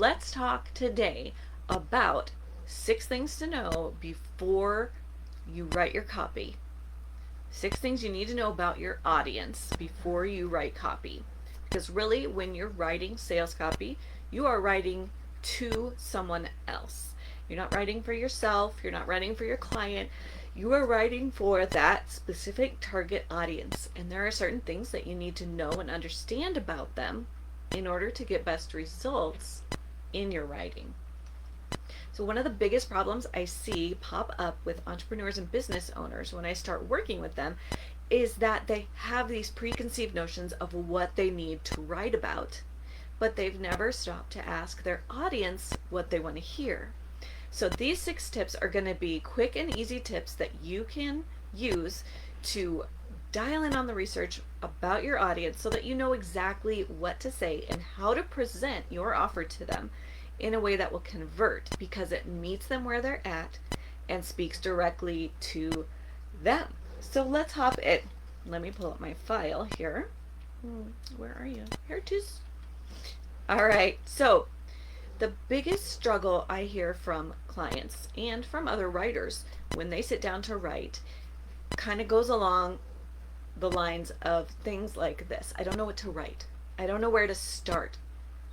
let's talk today about 6 things to know before you write your copy. 6 things you need to know about your audience before you write copy. Because really, when you're writing sales copy, you are writing to someone else. You're not writing for yourself, you're not writing for your client, you are writing for that specific target audience. And there are certain things that you need to know and understand about them in order to get best results in your writing. So one of the biggest problems I see pop up with entrepreneurs and business owners when I start working with them is that they have these preconceived notions of what they need to write about, but they've never stopped to ask their audience what they want to hear. So these 6 tips are going to be quick and easy tips that you can use to dial in on the research about your audience so that you know exactly what to say and how to present your offer to them in a way that will convert, because it meets them where they're at and speaks directly to them. So let's hop in. Let me pull up my file here. Where are you? Here it is. All right. So the biggest struggle I hear from clients and from other writers when they sit down to write kind of goes along the lines of things like this. I don't know what to write. I don't know where to start.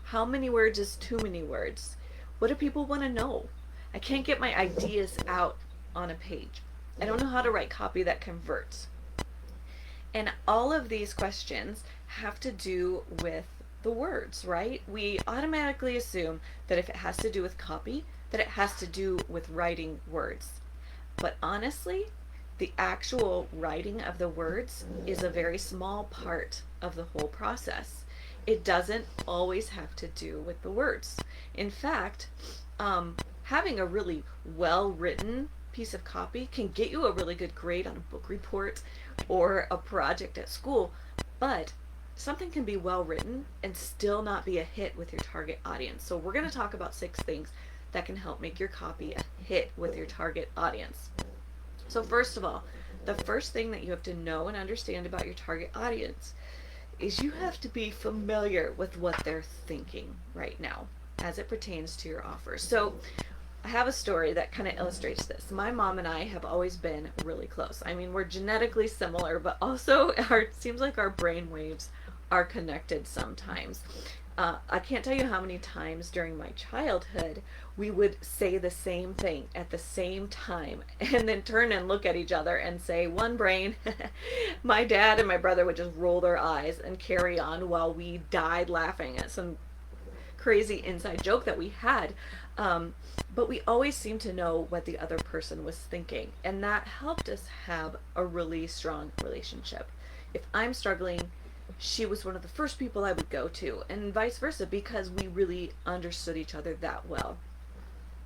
How many words is too many words? What do people want to know? I can't get my ideas out on a page. I don't know how to write copy that converts. And all of these questions have to do with the words, right? We automatically assume that if it has to do with copy, that it has to do with writing words. But honestly, the actual writing of the words is a very small part of the whole process. It doesn't always have to do with the words. In fact, having a really well-written piece of copy can get you a really good grade on a book report or a project at school, but something can be well written and still not be a hit with your target audience. So we're going to talk about 6 things that can help make your copy a hit with your target audience. So first of all, the first thing that you have to know and understand about your target audience is you have to be familiar with what they're thinking right now as it pertains to your offer. So I have a story that kind of illustrates this. My mom and I have always been really close. I mean, we're genetically similar, but also it seems like our brain waves are connected sometimes. I can't tell you how many times during my childhood we would say the same thing at the same time and then turn and look at each other and say, one brain. My dad and my brother would just roll their eyes and carry on while we died laughing at some crazy inside joke that we had. But we always seemed to know what the other person was thinking, and that helped us have a really strong relationship. If I'm struggling, she was one of the first people I would go to, and vice versa, because we really understood each other that well.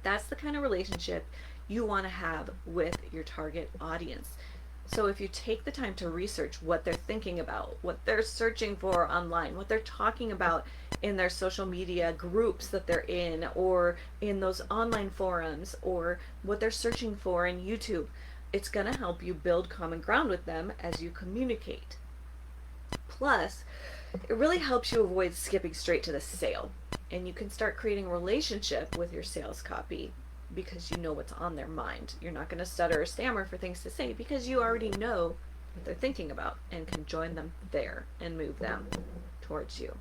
That's the kind of relationship you want to have with your target audience. So if you take the time to research what they're thinking about, what they're searching for online, what they're talking about in their social media groups that they're in, or in those online forums, or what they're searching for in YouTube, it's going to help you build common ground with them as you communicate. Plus, it really helps you avoid skipping straight to the sale, and you can start creating a relationship with your sales copy because you know what's on their mind. You're not going to stutter or stammer for things to say because you already know what they're thinking about and can join them there and move them towards you.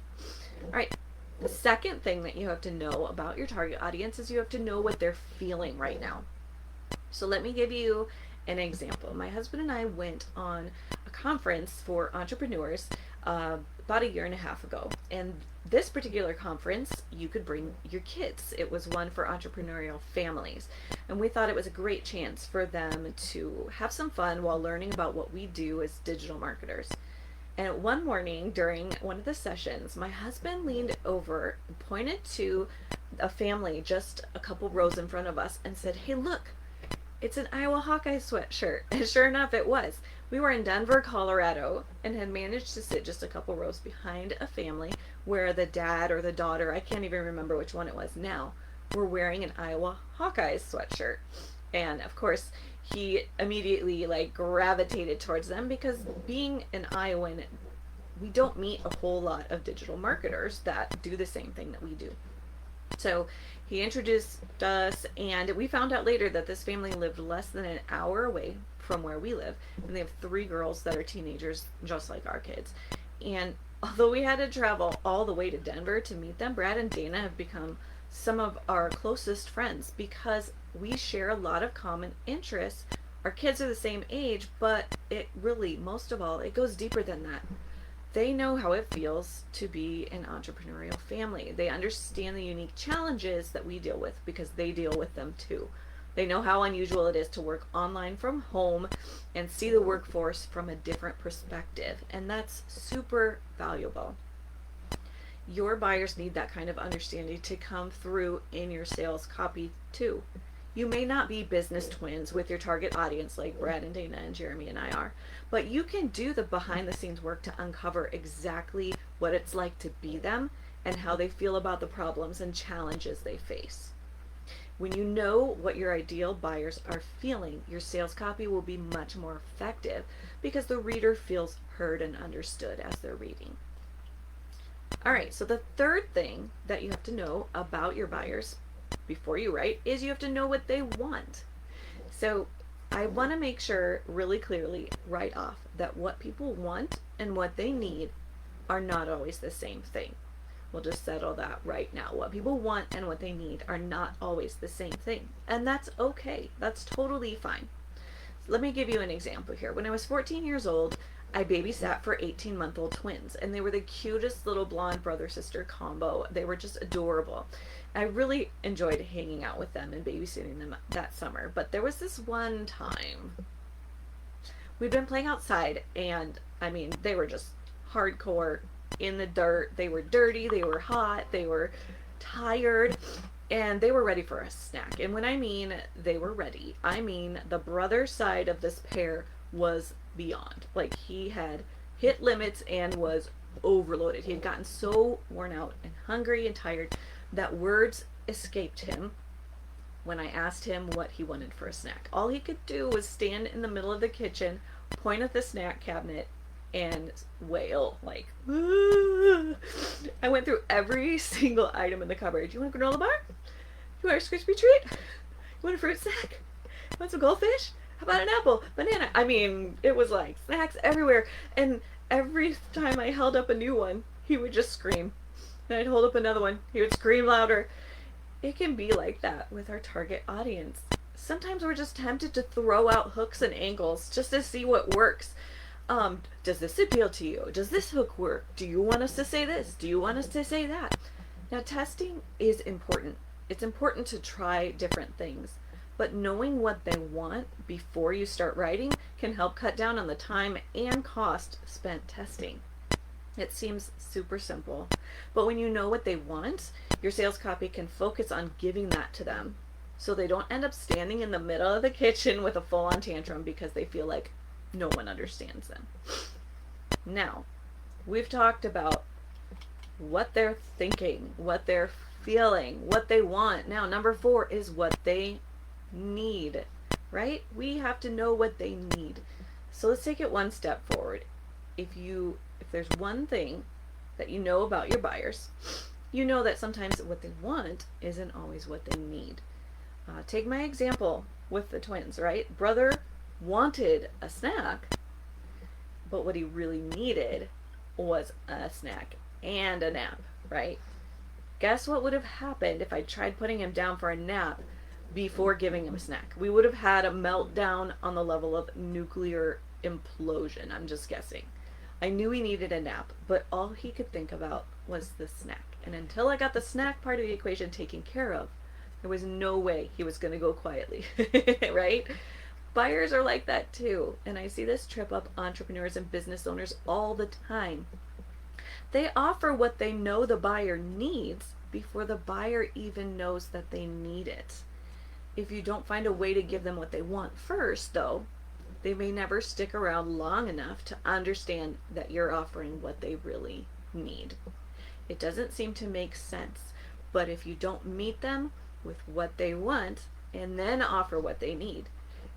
All right. The second thing that you have to know about your target audience is you have to know what they're feeling right now. So let me give you an example. My husband and I went on a conference for entrepreneurs about 1.5 years ago, and this particular conference you could bring your kids. It was one for entrepreneurial families, and we thought it was a great chance for them to have some fun while learning about what we do as digital marketers. And one morning during one of the sessions, my husband leaned over and pointed to a family just a couple rows in front of us and said, "Hey, look, it's an Iowa Hawkeye sweatshirt." And sure enough, it was. We were in Denver, Colorado, and had managed to sit just a couple rows behind a family where the dad or the daughter, I can't even remember which one it was now, were wearing an Iowa Hawkeyes sweatshirt. And of course, he immediately gravitated towards them because being an Iowan, we don't meet a whole lot of digital marketers that do the same thing that we do. So he introduced us, and we found out later that this family lived less than an hour away from where we live, and they have 3 girls that are teenagers, just like our kids. And although we had to travel all the way to Denver to meet them, Brad and Dana have become some of our closest friends because we share a lot of common interests. Our kids are the same age, but it really, most of all, it goes deeper than that. They know how it feels to be an entrepreneurial family. They understand the unique challenges that we deal with because they deal with them too. They know how unusual it is to work online from home and see the workforce from a different perspective, and that's super valuable. Your buyers need that kind of understanding to come through in your sales copy too. You may not be business twins with your target audience like Brad and Dana and Jeremy and I are, but you can do the behind the scenes work to uncover exactly what it's like to be them and how they feel about the problems and challenges they face. When you know what your ideal buyers are feeling, your sales copy will be much more effective because the reader feels heard and understood as they're reading. All right, so the third thing that you have to know about your buyers before you write is you have to know what they want. So I want to make sure really clearly right off that what people want and what they need are not always the same thing. We'll just settle that right now. What people want and what they need are not always the same thing. And that's okay. That's totally fine. Let me give you an example here. When I was 14 years old, I babysat for 18-month-old twins, and they were the cutest little blonde brother-sister combo. They were just adorable. I really enjoyed hanging out with them and babysitting them that summer. But there was this one time we'd been playing outside, and I mean, they were just hardcore in the dirt. They were dirty, they were hot, they were tired, and they were ready for a snack. And when I mean they were ready, I mean the brother side of this pair was beyond. Like, he had hit limits and was overloaded. He had gotten so worn out and hungry and tired that words escaped him when I asked him what he wanted for a snack. All he could do was stand in the middle of the kitchen, point at the snack cabinet, and wail like, "Ah." I went through every single item in the cupboard. Do you want a granola bar? You want a crispy treat? You want a fruit snack? You want some goldfish? How about an apple? Banana? I mean, it was like snacks everywhere. And every time I held up a new one, he would just scream. And I'd hold up another one. He would scream louder. It can be like that with our target audience. Sometimes we're just tempted to throw out hooks and angles just to see what works. Does this appeal to you? Does this hook work? Do you want us to say this? Do you want us to say that? Now, testing is important. It's important to try different things, but knowing what they want before you start writing can help cut down on the time and cost spent testing. It seems super simple, but when you know what they want, your sales copy can focus on giving that to them so they don't end up standing in the middle of the kitchen with a full-on tantrum because they feel like no one understands them. Now, we've talked about what they're thinking, what they're feeling, what they want. Now, number 4 is what they need, right? We have to know what they need. So let's take it one step forward. If there's one thing that you know about your buyers, you know that sometimes what they want isn't always what they need. Take my example with the twins, right? Brother wanted a snack, but what he really needed was a snack and a nap, right? Guess what would have happened if I tried putting him down for a nap before giving him a snack? We would have had a meltdown on the level of nuclear implosion. I'm just guessing. I knew he needed a nap, but all he could think about was the snack. And until I got the snack part of the equation taken care of, there was no way he was going to go quietly, right? Buyers are like that too, and I see this trip up entrepreneurs and business owners all the time. They offer what they know the buyer needs before the buyer even knows that they need it. If you don't find a way to give them what they want first, though, they may never stick around long enough to understand that you're offering what they really need. It doesn't seem to make sense, but if you don't meet them with what they want and then offer what they need,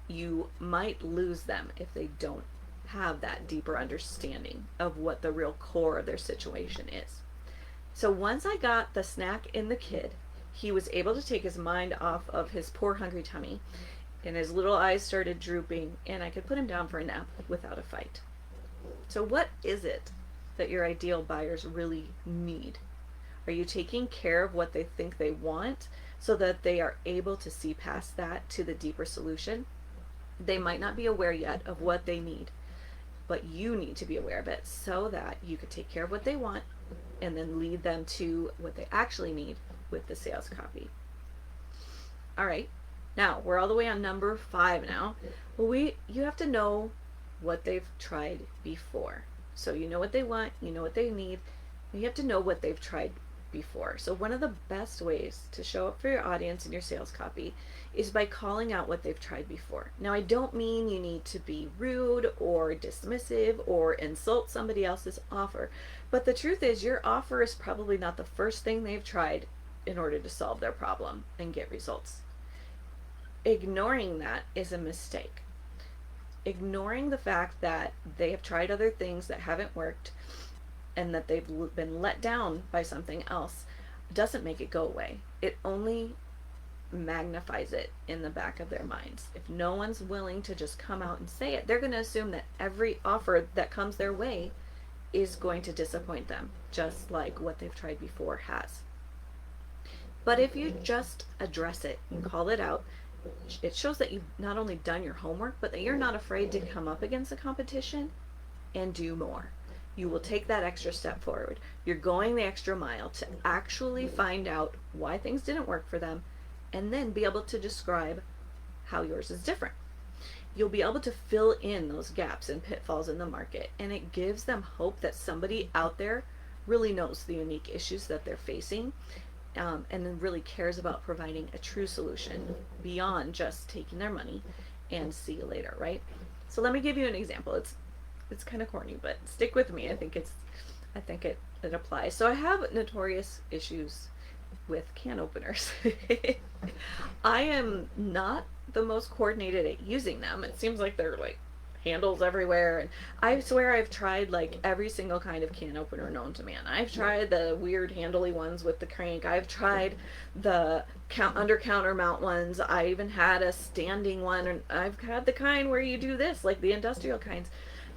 you might lose them if they don't have that deeper understanding of what the real core of their situation is. So once I got the snack in the kid, he was able to take his mind off of his poor hungry tummy, and his little eyes started drooping, and I could put him down for a nap without a fight. So what is it that your ideal buyers really need? Are you taking care of what they think they want so that they are able to see past that to the deeper solution? They might not be aware yet of what they need, but you need to be aware of it so that you can take care of what they want and then lead them to what they actually need with the sales copy. All right, now we're all the way on number 5 now. Well, you have to know what they've tried before. So you know what they want, you know what they need, and you have to know what they've tried before. So one of the best ways to show up for your audience in your sales copy is by calling out what they've tried before. Now, I don't mean you need to be rude or dismissive or insult somebody else's offer, but the truth is your offer is probably not the first thing they've tried in order to solve their problem and get results. Ignoring that is a mistake. Ignoring the fact that they have tried other things that haven't worked and that they've been let down by something else doesn't make it go away. It only magnifies it in the back of their minds. If no one's willing to just come out and say it, they're going to assume that every offer that comes their way is going to disappoint them, just like what they've tried before has. But if you just address it and call it out, it shows that you've not only done your homework, but that you're not afraid to come up against the competition and do more. You will take that extra step forward. You're going the extra mile to actually find out why things didn't work for them and then be able to describe how yours is different. You'll be able to fill in those gaps and pitfalls in the market, and it gives them hope that somebody out there really knows the unique issues that they're facing, and then really cares about providing a true solution beyond just taking their money and see you later, right? So let me give you an example. It's kind of corny, but stick with me. I think it applies. So I have notorious issues with can openers. I am not the most coordinated at using them. It seems like they're like handles everywhere, and I swear I've tried like every single kind of can opener known to man. I've tried the weird handly ones with the crank. I've tried the under counter mount ones. I even had a standing one, and I've had the kind where you do this, like the industrial kinds,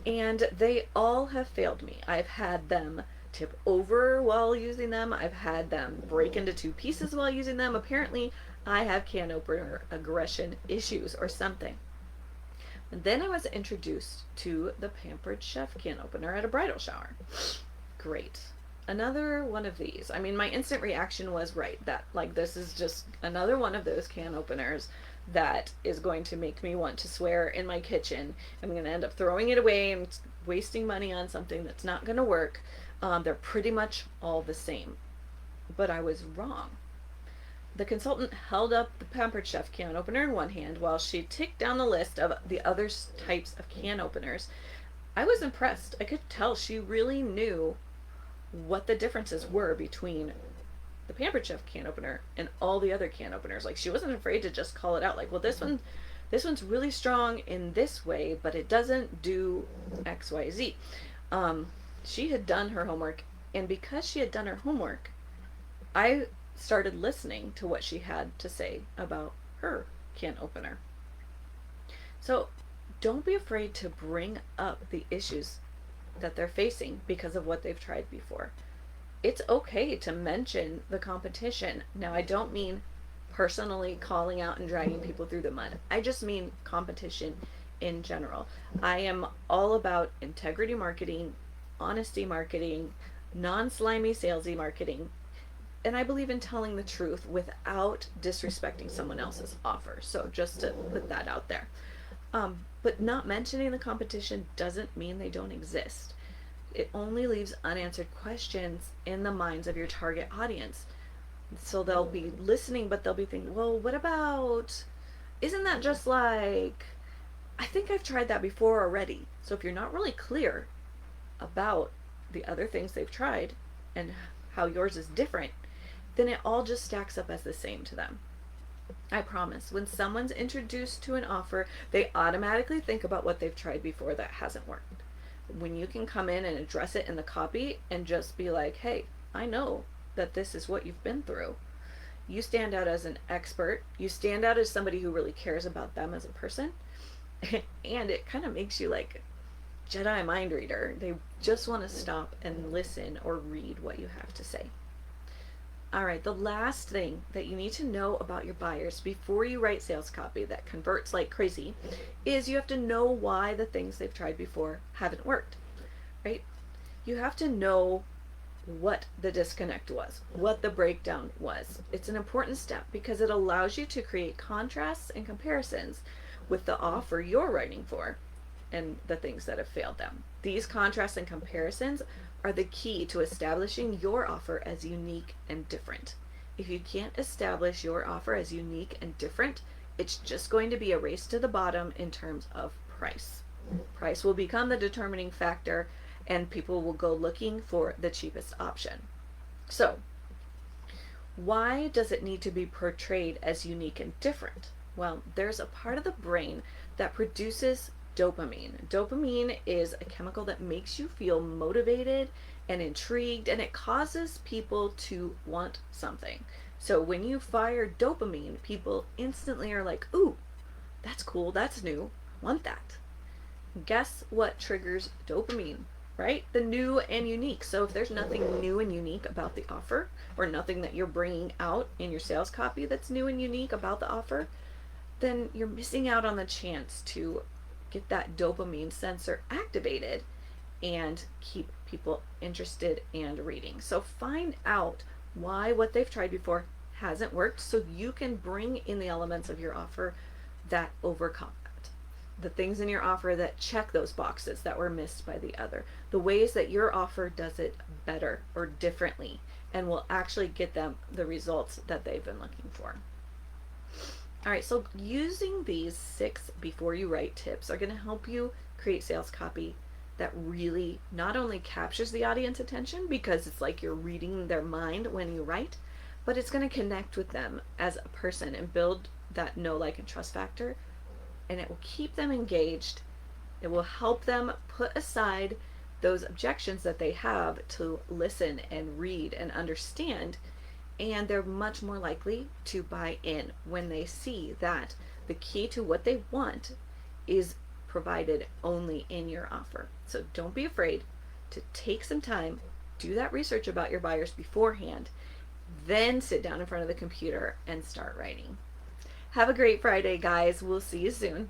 and they all have failed me. I've had them tip over while using them. I've had them break into 2 pieces while using them. Apparently I have can opener aggression issues or something. And then I was introduced to the Pampered Chef can opener at a bridal shower. Great. Another one of these. I mean, my instant reaction was, right, that like this is just another one of those can openers that is going to make me want to swear in my kitchen. I'm going to end up throwing it away and wasting money on something that's not going to work. They're pretty much all the same. But I was wrong. The consultant held up the Pampered Chef can opener in one hand while she ticked down the list of the other types of can openers. I was impressed. I could tell she really knew what the differences were between the Pampered Chef can opener and all the other can openers. Like, she wasn't afraid to just call it out. Like, well, this one's really strong in this way, but it doesn't do XYZ. She had done her homework, and because she had done her homework, I started listening to what she had to say about her can opener. So don't be afraid to bring up the issues that they're facing because of what they've tried before. It's okay to mention the competition. Now, I don't mean personally calling out and dragging people through the mud. I just mean competition in general. I am all about integrity marketing, honesty marketing, non-slimy salesy marketing, and I believe in telling the truth without disrespecting someone else's offer. So just to put that out there. But not mentioning the competition doesn't mean they don't exist. It only leaves unanswered questions in the minds of your target audience. So they'll be listening, but they'll be thinking, well, what about, isn't that just like, I think I've tried that before already. So if you're not really clear about the other things they've tried and how yours is different, then it all just stacks up as the same to them. I promise, when someone's introduced to an offer, they automatically think about what they've tried before that hasn't worked. When you can come in and address it in the copy and just be like, hey, I know that this is what you've been through. you stand out as an expert. You stand out as somebody who really cares about them as a person. And it kind of makes you like Jedi mind reader. They just want to stop and listen or read what you have to say. All right, the last thing that you need to know about your buyers before you write sales copy that converts like crazy is you have to know why the things they've tried before haven't worked, right? You have to know what the disconnect was, what the breakdown was. It's an important step because it allows you to create contrasts and comparisons with the offer you're writing for and the things that have failed them. These contrasts and comparisons are the key to establishing your offer as unique and different. If you can't establish your offer as unique and different, it's just going to be a race to the bottom in terms of price. Price will become the determining factor, and people will go looking for the cheapest option. So, why does it need to be portrayed as unique and different? Well, there's a part of the brain that produces dopamine. Dopamine is a chemical that makes you feel motivated and intrigued, and it causes people to want something. So when you fire dopamine, people instantly are like, ooh, that's cool, that's new, want that. Guess what triggers dopamine, right? The new and unique. So if there's nothing new and unique about the offer, or nothing that you're bringing out in your sales copy that's new and unique about the offer, then you're missing out on the chance to get that dopamine sensor activated and keep people interested and reading. So find out why what they've tried before hasn't worked so you can bring in the elements of your offer that overcome that. The things in your offer that check those boxes that were missed by the other. The ways that your offer does it better or differently and will actually get them the results that they've been looking for. All right, so using these 6 before you write tips are going to help you create sales copy that really not only captures the audience attention because it's like you're reading their mind when you write, but it's going to connect with them as a person and build that know, like, and trust factor, and it will keep them engaged. It will help them put aside those objections that they have to listen and read and understand, and they're much more likely to buy in when they see that the key to what they want is provided only in your offer. So don't be afraid to take some time, do that research about your buyers beforehand, then sit down in front of the computer and start writing. Have a great Friday, guys. We'll see you soon.